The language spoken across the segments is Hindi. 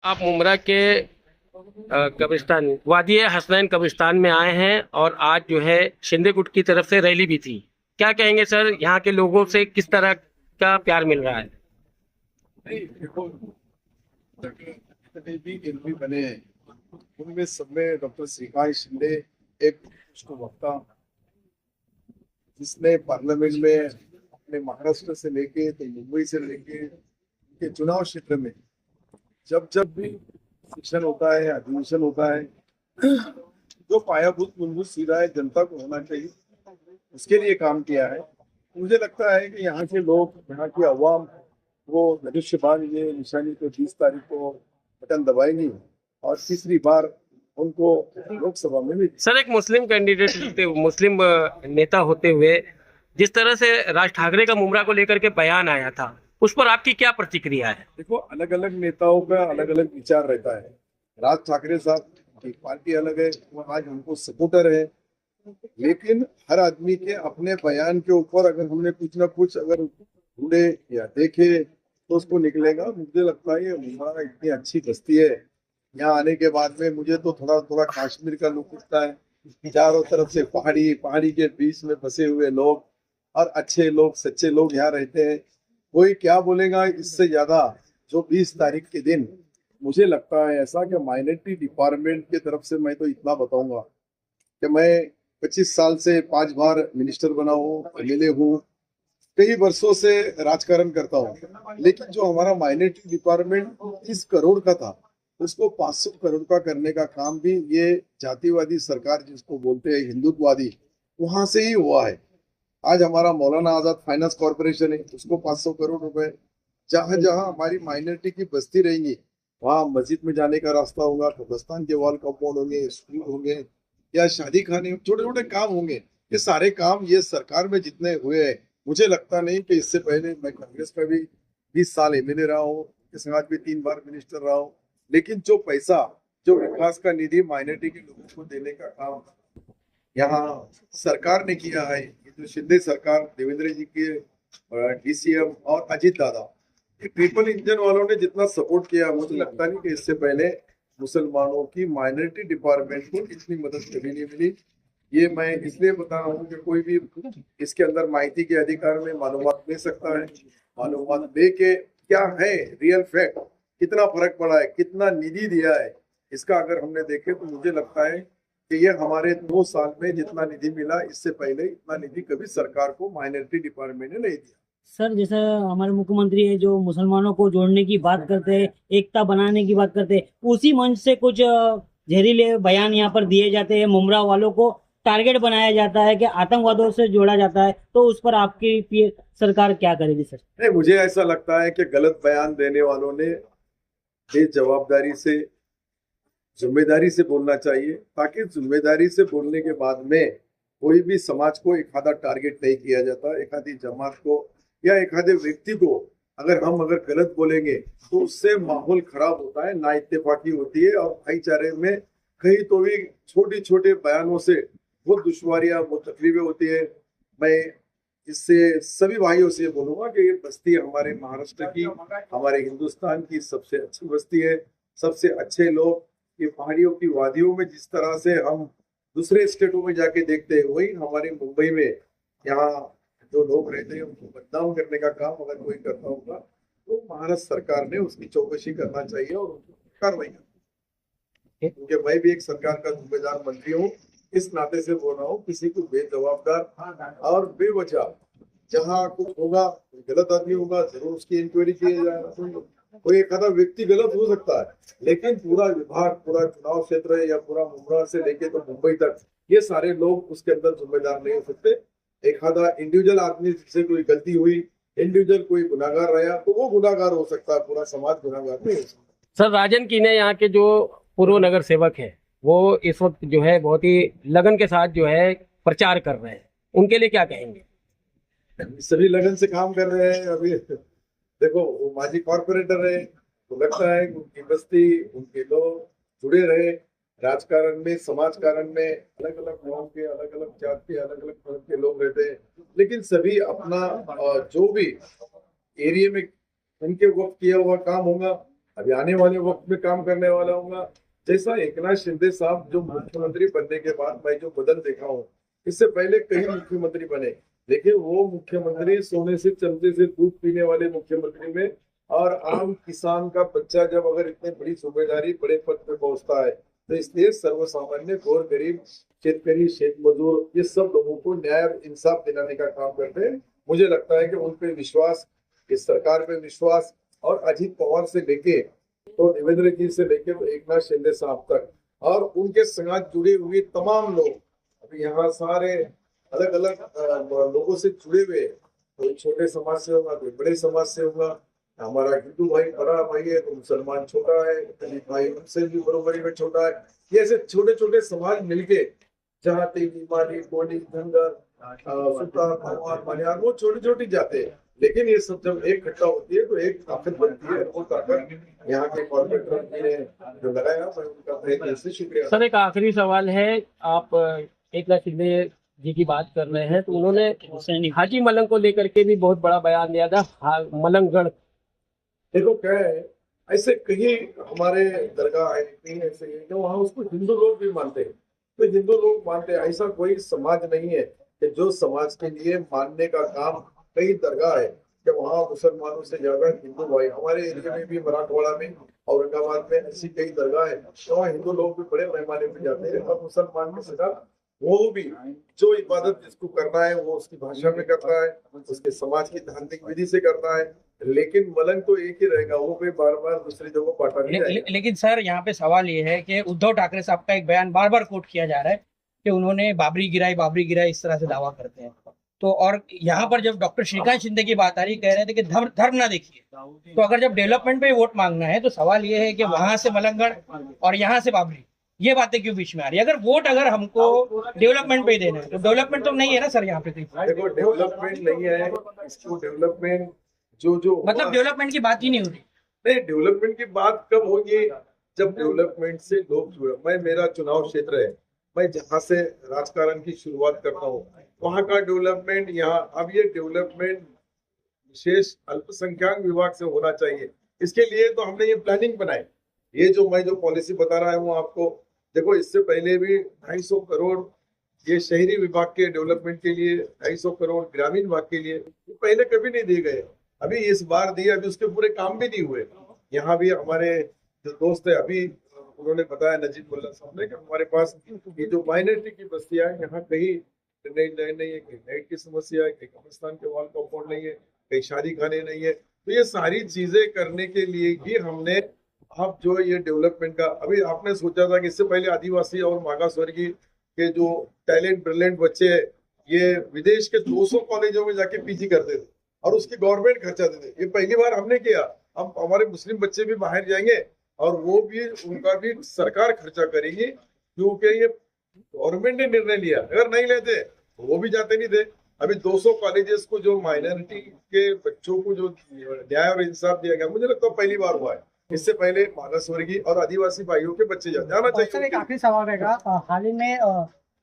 आप मुमरा के कब्रिस्तान वादी हसनैन कब्रिस्तान में आए हैं और आज जो है शिंदे गुट की तरफ से रैली भी थी। क्या कहेंगे सर, यहाँ के लोगों से किस तरह का प्यार मिल रहा है? नहीं देखो, जितने भी एमपी बने हैं उनमें सब में डॉक्टर श्रीकांत शिंदे एक उसको वक्ता, जिसने पार्लियामेंट में अपने महाराष्ट्र से लेके तो मुंबई से लेके के चुनाव क्षेत्र में जब जब भी सेशन होता है, अधिवेशन होता है, जो पायाभूत मूलभूत सुविधाएं जनता को होना चाहिए उसके लिए काम किया है। मुझे लगता है कि यहाँ के लोग, यहाँ की आवाम वो धनुष्यबाण ये निशानी पे 20 तारीख को बटन दबाएंगी और तीसरी बार उनको लोकसभा में भी। सर, एक मुस्लिम कैंडिडेट होते मुस्लिम नेता होते हुए जिस तरह से राज ठाकरे का मुमरा को लेकर के बयान आया था, उस पर आपकी क्या प्रतिक्रिया है? देखो, अलग अलग नेताओं का अलग अलग विचार रहता है। राज ठाकरे साहब की पार्टी अलग है, वो आज उनको सपोर्टर है, लेकिन हर आदमी के अपने बयान के ऊपर अगर हमने कुछ ना कुछ अगर ढूंढे या देखे तो उसको निकलेगा। मुझे लगता है ये मुमरा इतनी अच्छी बस्ती है, यहाँ आने के बाद में मुझे तो थोड़ा थोड़ा कश्मीर का लुक उठता है। चारों तरफ से पहाड़ी, पहाड़ी के बीच में बसे हुए लोग और अच्छे लोग, सच्चे लोग यहाँ रहते हैं। कोई क्या बोलेगा इससे ज्यादा, जो 20 तारीख के दिन मुझे लगता है ऐसा कि माइनॉरिटी डिपार्टमेंट की तरफ से मैं तो इतना बताऊंगा कि मैं 25 साल से 5 बार मिनिस्टर बना हूँ, एमएलए हूँ, कई वर्षों से राजकारण करता हूँ, लेकिन जो हमारा माइनॉरिटी डिपार्टमेंट 30 करोड़ का था उसको 500 करोड़ का करने का काम भी ये जातिवादी सरकार जिसको बोलते हैं हिंदुत्ववादी, वहां से ही हुआ है। आज हमारा मौलाना आजाद फाइनेंस कॉर्पोरेशन है, उसको 500 करोड़ रुपए, जहां जहां हमारी माइनॉरिटी की बस्ती रहेंगी वहां मस्जिद में जाने का रास्ता होगा, कब्रस्तान के वॉल कंपाउंड होंगे, स्कूल होंगे या शादी खाने, छोटे छोटे काम होंगे। ये सारे काम ये सरकार में जितने हुए हैं, मुझे लगता नहीं कि इससे पहले मैं कांग्रेस में भी 20 साल एमएलए रहा हूँ, इसके साथ भी 3 बार मिनिस्टर रहा हूँ, लेकिन जो पैसा, जो विकास का निधि माइनॉरिटी के लोगों को देने का काम यहाँ सरकार ने किया है, ये जो शिंदे सरकार, देवेंद्र जी के डीसीएम और अजीत दादा, ये ट्रिपल इंजन वालों ने जितना सपोर्ट किया, मुझे लगता नहीं कि इससे पहले मुसलमानों की माइनॉरिटी डिपार्टमेंट को इतनी मदद कभी नहीं मिली। ये मैं इसलिए बता रहा हूँ कि कोई भी इसके अंदर माहिती के अधिकार में मालूमात ले सकता है, मालूमात दे के क्या है रियल फैक्ट, कितना फर्क पड़ा है, कितना निधि दिया है, इसका अगर हमने देखे तो मुझे लगता है कि ये हमारे 2 साल में जितना निधि मिला, इससे पहले इतना निधि कभी सरकार को माइनॉरिटी डिपार्टमेंट ने नहीं दिया। सर, जैसा हमारे मुख्यमंत्री है जो मुसलमानों को जोड़ने की बात करते हैं, एकता बनाने की बात करते हैं, उसी मंच से कुछ जहरीले बयान यहाँ पर दिए जाते हैं, मुमरा वालों को टारगेट बनाया जाता है कि आतंकवादियों से जोड़ा जाता है, तो उस पर आपकी सरकार क्या करेगी सर? नहीं, मुझे ऐसा लगता है कि गलत बयान देने वालों ने बेजवाबदारी से, जिम्मेदारी से बोलना चाहिए, ताकि जिम्मेदारी से बोलने के बाद में कोई भी समाज को एक आधा टारगेट नहीं किया जाता, एक आधी जमात को या एक आधे व्यक्ति को अगर गलत बोलेंगे तो उससे माहौल खराब होता है, ना इत्तेफाकी होती है और भाईचारे में कहीं तो भी छोटे छोटे बयानों से बहुत दुश्वारियां, बहुत तकलीफें होती है। मैं इससे सभी भाइयों से बोलूंगा कि ये बस्ती हमारे महाराष्ट्र की, हमारे हिंदुस्तान की सबसे अच्छी बस्ती है, सबसे अच्छे लोग। ये पहाड़ियों की वादियों में जिस तरह से हम दूसरे स्टेटों में जाके देखते हैं, वही हमारे मुंबई में यहाँ जो लोग रहते हैं उनको बदनाम करने का काम अगर कोई करता होगा तो महाराष्ट्र सरकार ने उसकी चौकसी करना चाहिए और उनको कार्रवाई करनी, क्योंकि मैं भी एक सरकार का जिम्मेदार मंत्री हूँ, इस नाते से बोल रहा हूँ। किसी को बेजवाबदार और बेवजह जहाँ कुछ होगा, गलत आदमी होगा, जरूर उसकी इंक्वायरी की जाएगा। कोई एक आधा व्यक्ति गलत हो सकता है, लेकिन पूरा विभाग, पूरा चुनाव क्षेत्र या पूरा मुमरा से लेके तो मुंबई तक ये सारे लोग उसके अंदर जिम्मेदार नहीं हो सकते। एक आधा इंडिविजुअल आदमी से कोई गलती हुई, इंडिविजुअल कोई गुनाहगार रहा तो वो गुनाहगार हो सकता है, पूरा समाज गुनाहगार नहीं हो सकता। सर, राजन कीने यहाँ के जो पूर्व नगर सेवक है वो इस वक्त जो है बहुत ही लगन के साथ जो है प्रचार कर रहे हैं, उनके लिए क्या कहेंगे? सभी लगन से काम कर रहे हैं। अभी देखो, वो माजी कॉर्पोरेटर है, तो लगता है उनकी बस्ती, उनके लोग जुड़े रहे राजकारण में, समाज कारण में। अलग अलग गांव के, अलग अलग जात के, अलग अलग धर्म के लोग रहते हैं, लेकिन सभी अपना जो भी एरिया में उनके वक्त किया हुआ काम होगा, अभी आने वाले वक्त में काम करने वाला हूँ। जैसा एकनाथ शिंदे साहब जो मुख्यमंत्री बनने के बाद मैं जो बदल देखा हूँ, इससे पहले कई मुख्यमंत्री बने, लेकिन वो मुख्यमंत्री सोने से चंदे से दूध पीने वाले मुख्यमंत्री में, और आम किसान का बच्चा जब अगर इतनी बड़ी जिम्मेदारी बड़े पद पे पहुंचता है, तो इसलिए सर्वसामान्य गौर गरीब शेतकरी शेत मजदूर ये सब लोगों को न्याय और इंसाफ दिलाने का काम करते हैं। मुझे लगता है कि उन पे विश्वास, इस सरकार पे विश्वास, और अजीत पवार से लेके तो देवेंद्र जी से लेके एकनाथ शिंदे साहब तक और उनके साथ जुड़े हुए तमाम लोग, अभी यहाँ सारे अलग अलग लोगों से जुड़े हुए, कोई छोटे समाज से होगा, कोई बड़े समाज से होगा। हमारा हिंदू भाई बड़ा भाई है तो मुसलमान छोटा है, दलित भाई उनसे भी बरोबरी में छोटा है। ये ऐसे छोटे छोटे समाज मिलके जहाँ तेली माली कोली धनगर सुतार पवार मनियार वो छोटी छोटी जाते हैं, लेकिन ये सब जब एक इकट्ठा होती है तो एक ताकत बनती है। वो ताकत यहाँ के कॉर्पोरेटर जी ने जो लगाया, मैं उनका तहे दिल से शुक्रिया। सर एक आखिरी सवाल है, आप एकनाथ शिंदे जी की बात कर रहे हैं तो उन्होंने हाजी मलंग को लेकर के भी बहुत बड़ा बयान दिया था, मलंगगढ़। देखो क्या है, ऐसे कहीं हमारे दरगाह है, कहीं ऐसे है जो वहाँ उसको हिंदू लोग भी मानते हैं, तो हिंदू लोग मानते हैं। ऐसा कोई समाज नहीं है कि जो समाज के लिए मानने का काम, कई दरगाह है कि वहाँ मुसलमानों से ज्यादा हिंदू भाई, हमारे एरिया में भी मराठवाड़ा में औरंगाबाद में ऐसी कई दरगाह है तो वहाँ हिंदू लोग भी बड़े पैमाने पे जाते हैं, और मुसलमान के साथ वो भी जो इबादत जिसको करना है वो उसकी भाषा में करता है, उसके समाज की धार्मिक विधि से करता है, लेकिन मलंग तो एक ही रहेगा, वो कोई बार बार दूसरी जगह बांटा नहीं जाएगा। लेकिन सर यहाँ पे सवाल ये है कि उद्धव ठाकरे साहब का एक बयान बार बार कोट किया जा रहा है कि उन्होंने बाबरी गिराई इस तरह से दावा करते हैं। तो और यहाँ पर जब डॉक्टर श्रीकांत शिंदे की बात आ रही, कह रहे थे कि धर्म ना देखिए, तो अगर जब डेवलपमेंट पे वोट मांगना है तो सवाल ये है कि वहां से मलंगगढ़ और यहाँ से बाबरी, ये बातें क्यों बीच में आ रही है? अगर वोट हमको डेवलपमेंट पे ही देना है तो डेवलपमेंट तो नहीं है ना सर यहाँ पे। देखो डेवलपमेंट नहीं है, इसको डेवलपमेंट जो मतलब डेवलपमेंट की बात ही नहीं हो रही। नहीं, डेवलपमेंट की बात कब होगी जब डेवलपमेंट से लोग जुड़े। मेरा चुनाव क्षेत्र है, मैं जहाँ से राजकारण की शुरुआत करता हूँ वहाँ का डेवलपमेंट, यहाँ अब ये डेवलपमेंट विशेष अल्पसंख्यक विभाग से होना चाहिए। इसके लिए तो हमने ये प्लानिंग बनाई, ये जो मैं जो पॉलिसी बता रहा हूँ आपको, देखो इससे पहले भी 250 करोड़ ये शहरी विभाग के डेवलपमेंट के लिए, 250 करोड़ ग्रामीण विभाग के लिए पहले कभी नहीं दिए गए, अभी इस बार दिए, अभी उसके पूरे काम भी नहीं हुए। यहाँ भी हमारे जो दोस्त है, अभी उन्होंने बताया नजीब मुल्ला साहब ने कि हमारे पास ये जो माइनॉरिटी की बस्तियां हैं यहाँ कहीं नहीं है, कहीं लाइट की समस्या है, कहीं कब्रिस्तान के वाल कंपाउंड नहीं है, कहीं शादी खाने नहीं है। तो ये सारी चीजें करने के लिए ही हमने अब जो ये डेवलपमेंट का, अभी आपने सोचा था कि इससे पहले आदिवासी और मागास वर्गीय के जो टैलेंट ब्रिलियंट बच्चे हैं ये विदेश के 200 कॉलेजों में जाके पीजी करते थे और उसकी गवर्नमेंट खर्चा देते। ये पहली बार हमने किया। अब हमारे मुस्लिम बच्चे भी बाहर जाएंगे और वो भी, उनका भी सरकार खर्चा करेगी, क्योंकि ये गवर्नमेंट ने निर्णय लिया। अगर नहीं लेते तो वो भी जाते नहीं थे। अभी 200 कॉलेजेस को जो माइनॉरिटी के बच्चों को जो न्याय और इंसाफ दिया गया, मुझे लगता है पहली बार हुआ है। इससे पहले मागास वर्गीय और आदिवासी भाइयों के बच्चे जाना चाहिए। एक आखिरी सवाल रहेगा, हाल ही में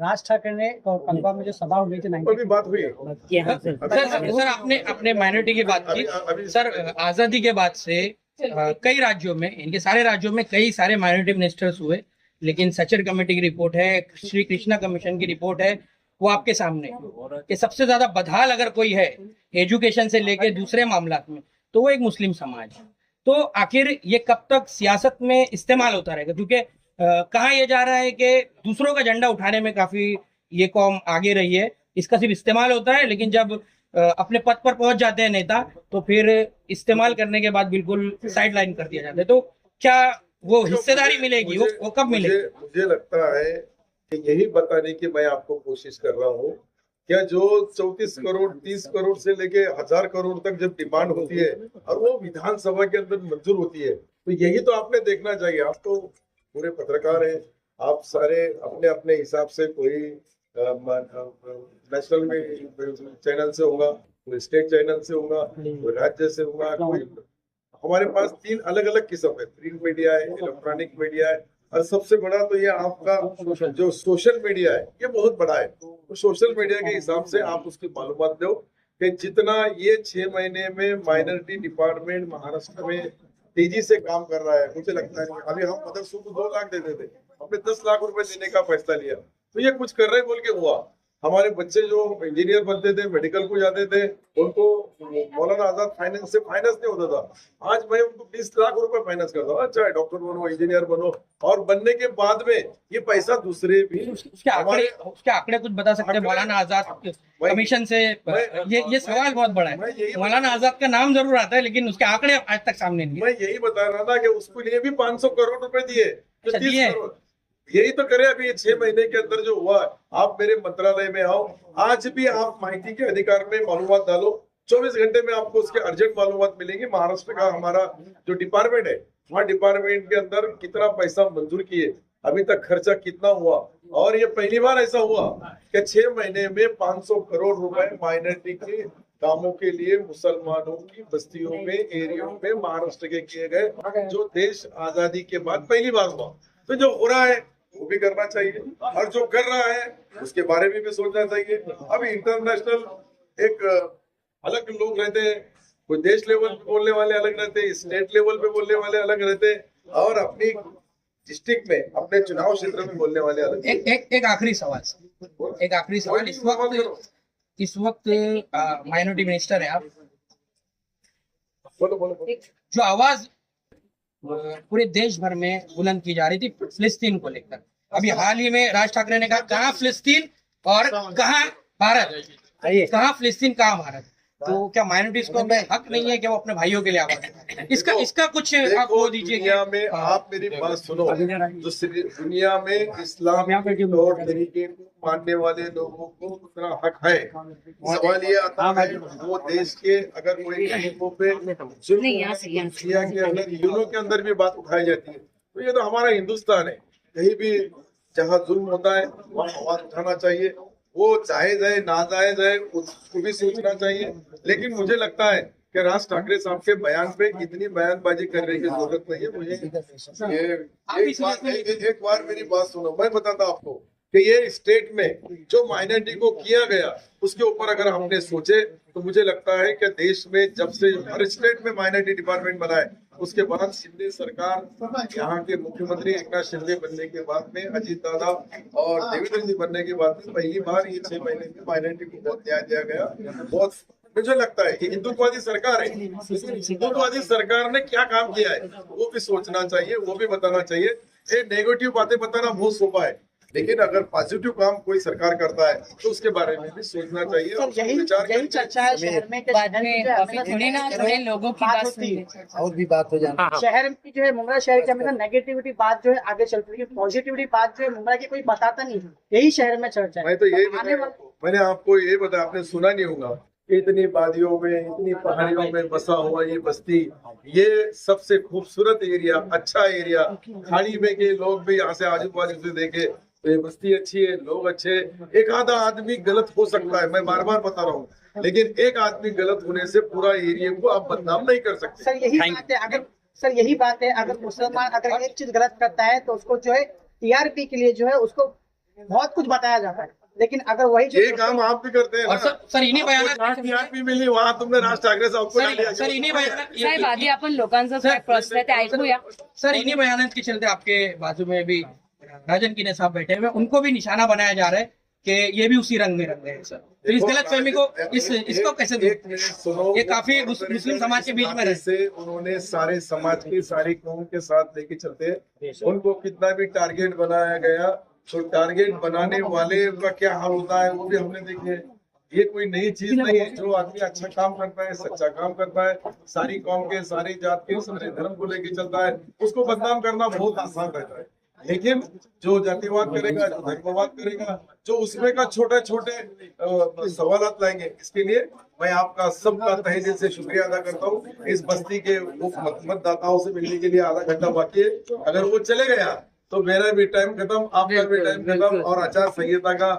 राज ठाकरे ने कलवा में जो सभा हुई थी, अभी बात हुई सर आपने माइनॉरिटी की बात की। सर आजादी के बाद से कई राज्यों में, इनके सारे राज्यों में कई सारे माइनॉरिटी मिनिस्टर्स हुए, लेकिन सचर कमेटी की रिपोर्ट है, श्री कृष्णा कमीशन की रिपोर्ट है, वो आपके सामने कि सबसे ज्यादा बदहाल अगर कोई है एजुकेशन से लेके दूसरे मामलात में तो वो एक मुस्लिम समाज है। तो आखिर ये कब तक सियासत में इस्तेमाल होता रहेगा? क्योंकि कहा यह जा रहा है कि दूसरों का झंडा उठाने में काफी ये कौम आगे रही है, इसका सिर्फ इस्तेमाल होता है, लेकिन जब अपने पद पर पहुंच जाते हैं नेता तो फिर इस्तेमाल करने के बाद बिल्कुल साइड लाइन कर दिया जाता है। तो क्या वो हिस्सेदारी मिलेगी, वो कब मिलेगी? मुझे लगता है कि यही बताने की मैं आपको कोशिश कर रहा हूँ, क्या जो 34 करोड़ 30 करोड़ से लेके 1000 करोड़ तक जब डिमांड होती है और वो विधानसभा के अंदर मंजूर होती है, तो यही तो आपने देखना चाहिए। आप तो पूरे पत्रकार हैं, आप सारे अपने अपने हिसाब से, कोई नेशनल में चैनल से होगा, कोई स्टेट चैनल से होगा, कोई राज्य से होगा, कोई, हमारे पास 3 अलग अलग किस्म है, प्रिंट मीडिया है, इलेक्ट्रॉनिक मीडिया है, और सबसे बड़ा तो ये आपका जो सोशल मीडिया है ये बहुत बड़ा है। तो सोशल मीडिया के हिसाब से आप उसकी मालूमात दो कि जितना ये 6 महीने में माइनॉरिटी डिपार्टमेंट महाराष्ट्र में तेजी से काम कर रहा है, मुझे लगता है। अभी हम मदरसों को 2 लाख देते थे, हमने 10 लाख रुपए देने का फैसला लिया। तो ये कुछ कर रहे बोल के हुआ। हमारे बच्चे जो इंजीनियर बनते थे, मेडिकल को जाते थे, उनको मौलाना आजाद फाइनेंस से फाइनेंस नहीं होता था। आज मैं उनको 20 लाख रुपए फाइनेंस करता हूँ। अच्छा, डॉक्टर बनो, इंजीनियर बनो, और बनने के बाद में ये पैसा दूसरे भी उसके आंकड़े कुछ बता सकते हैं मौलाना आजाद कमीशन से? ये सवाल बहुत बड़ा है। मौलाना आजाद का नाम जरूर आता है, लेकिन उसके आंकड़े आज तक सामने नहीं। मैं यही बता रहा था कि उसके लिए भी 500 करोड़ रुपए दिए, तो अच्छा, 30 दिए। करोड़ यही तो करे। अभी 6 महीने के अंदर जो हुआ, आप मेरे मंत्रालय में आओ, आज भी आप माहिती के अधिकार में मालूमात डालो, 24 घंटे में आपको उसके अर्जेंट मालूमात मिलेंगी। महाराष्ट्र का हमारा जो डिपार्टमेंट है, वहाँ डिपार्टमेंट के अंदर कितना पैसा मंजूर किए, अभी तक खर्चा कितना हुआ, और ये पहली बार ऐसा हुआ कि 6 महीने में 500 करोड़ रुपए माइनॉरिटी के कामों के लिए मुसलमानों की बस्तियों में, एरियो में महाराष्ट्र के किए गए, जो देश आजादी के बाद पहली बार हुआ। तो जो हो रहा है वो भी करना चाहिए, और जो कर रहा है उसके बारे में भी सोचना चाहिए। अभी इंटरनेशनल एक अलग लोग रहते हैं, कोई देश लेवल पे बोलने वाले अलग रहते हैं, स्टेट लेवल पे बोलने वाले अलग रहते हैं, और अपनी डिस्ट्रिक्ट में, अपने चुनाव क्षेत्र में बोलने वाले अलग। एक आखिरी सवाल सर, एक आखिरी सवाल। इस वक्त माइनॉरिटी मिनिस्टर है आप, बोलो। जो आवाज पूरे देश भर में बुलंद की जा रही थी फिलिस्तीन को लेकर, अभी हाल ही में राज ठाकरे ने कहा कहाँ फिलिस्तीन और कहाँ भारत, कहाँ फिलिस्तीन कहाँ भारत। तो क्या माइनॉरिटीज को हक नहीं है कि वो अपने भाइयों के लिए आवाज उठाएं? इसका कुछ आप वो दीजिए। दुनिया में आप मेरी बात सुनो, जो दुनिया में इस्लाम के तौर तरीके को मानने वाले लोगों को उतना हक है। सवाल ये आता है, वो देश के अगर कोई लोगों पे जुल्म के अंदर, यूनो के अंदर भी बात उठाई जाती है, तो ये तो हमारा हिंदुस्तान है। कहीं भी जहाँ जुल्म होता है वहाँ आवाज उठाना चाहिए, वो जायज है ना जायज है उसको भी सोचना चाहिए। लेकिन मुझे लगता है कि राज ठाकरे साहब के बयान पे इतनी बयानबाजी करने की जरूरत नहीं है। मुझे एक बार मेरी बात सुनो, मैं बताता आपको कि ये स्टेट में जो माइनॉरिटी को किया गया, उसके ऊपर अगर हमने सोचे तो मुझे लगता है कि देश में जब से हर स्टेट में माइनॉरिटी डिपार्टमेंट बना है, उसके बाद शिंदे सरकार, यहाँ के मुख्यमंत्री एकनाथ शिंदे बनने के बाद में, अजीत दादा और देवेंद्र जी बनने के बाद में पहली बार ये 6 महीने में माइनॉरिटी को बहुत न्याय दिया गया। बहुत मुझे लगता है कि हिंदुत्ववादी सरकार है, हिंदुत्ववादी सरकार ने क्या काम किया है वो भी सोचना चाहिए, वो भी बताना चाहिए। ये नेगेटिव बातें बताना बहुत सोपा है, लेकिन अगर पॉजिटिव काम कोई सरकार करता है तो उसके बारे में भी सोचना चाहिए। यही चर्चा है शहर में, थोड़े लोगों की बात सुनिए। और भी बात हो जाए। शहर की जो है, मुंबई शहर की हमेशा नेगेटिविटी बात जो है आगे चलती है, पॉजिटिविटी बात जो है मुंबई की कोई बताता नहीं, यही शहर में चर्चा है। मैं तो यही मैंने आपको ये बताया, आपने सुना नहीं होगा, इतनी वादियों में, इतनी पहाड़ियों में बसा हुआ ये बस्ती, ये सबसे खूबसूरत एरिया, अच्छा एरिया, खाड़ी में के लोग भी यहाँ से आजू बाजू से देखे तो ये बस्ती अच्छी है, लोग अच्छे। एक आधा आदमी गलत हो सकता है, मैं बार बार बता रहा हूँ, लेकिन एक आदमी गलत होने से पूरा एरिया को आप बदनाम नहीं कर सकते। सर यही बात है, अगर मुसलमान अगर एक चीज गलत करता है तो उसको जो है टीआरपी के लिए जो है उसको बहुत कुछ बताया जाता है, लेकिन अगर वही ये काम आप भी करते हैं और सर इन्हीं बयानात टीआरपी मिली, वहाँ तुमने राज ठाकरे साहब को डाल दिया। सर इन्हीं बयानात साहेब आधी आपण लोकांचं काय प्रश्न आहे ते ऐकूया। सर इन्हीं बयानात के चलते आपके बाजू में भी राजन किने साहब बैठे हुए, उनको भी निशाना बनाया जा रहा है कि ये भी उसी रंग में रंग रहे हैं। सर तो इस गलत फहमी को इसको कैसे सुनो, ये काफी मुस्लिम समाज के बीच में रहे से उन्होंने सारे समाज की सारी कौम के साथ लेके चलते हैं। उनको कितना भी टारगेट बनाया गया तो टारगेट बनाने वाले का क्या हाल होता है वो भी हमने देखे। ये कोई नई चीज नहीं है। जो आदमी अच्छा काम करता है, सच्चा काम करता है, सारी कौम के, सारी जात के, सारे धर्म को लेके चलता है, उसको बदनाम करना बहुत आसान रहता है। लेकिन जो जातिवाद करेगा, जो धर्मवाद करेगा, जो उसमें का छोटे छोटे सवालात लाएंगे, इसके लिए मैं आपका सबका तहे दिल से शुक्रिया अदा करता हूँ। इस बस्ती के मतदाताओं से मिलने के लिए आधा घंटा बाकी है, अगर वो चले गया तो मेरा भी टाइम खत्म, आपका भी टाइम खत्म, और आचार संहिता का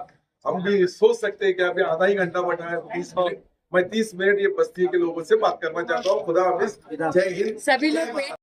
हम भी सोच सकते हैं कि अभी आधा ही घंटा बचा है, 30 मिनट। मैं 30 मिनट ये बस्ती के लोगों से बात करना चाहता हूँ। खुदा हाफिज, जय हिंद। सभी लोग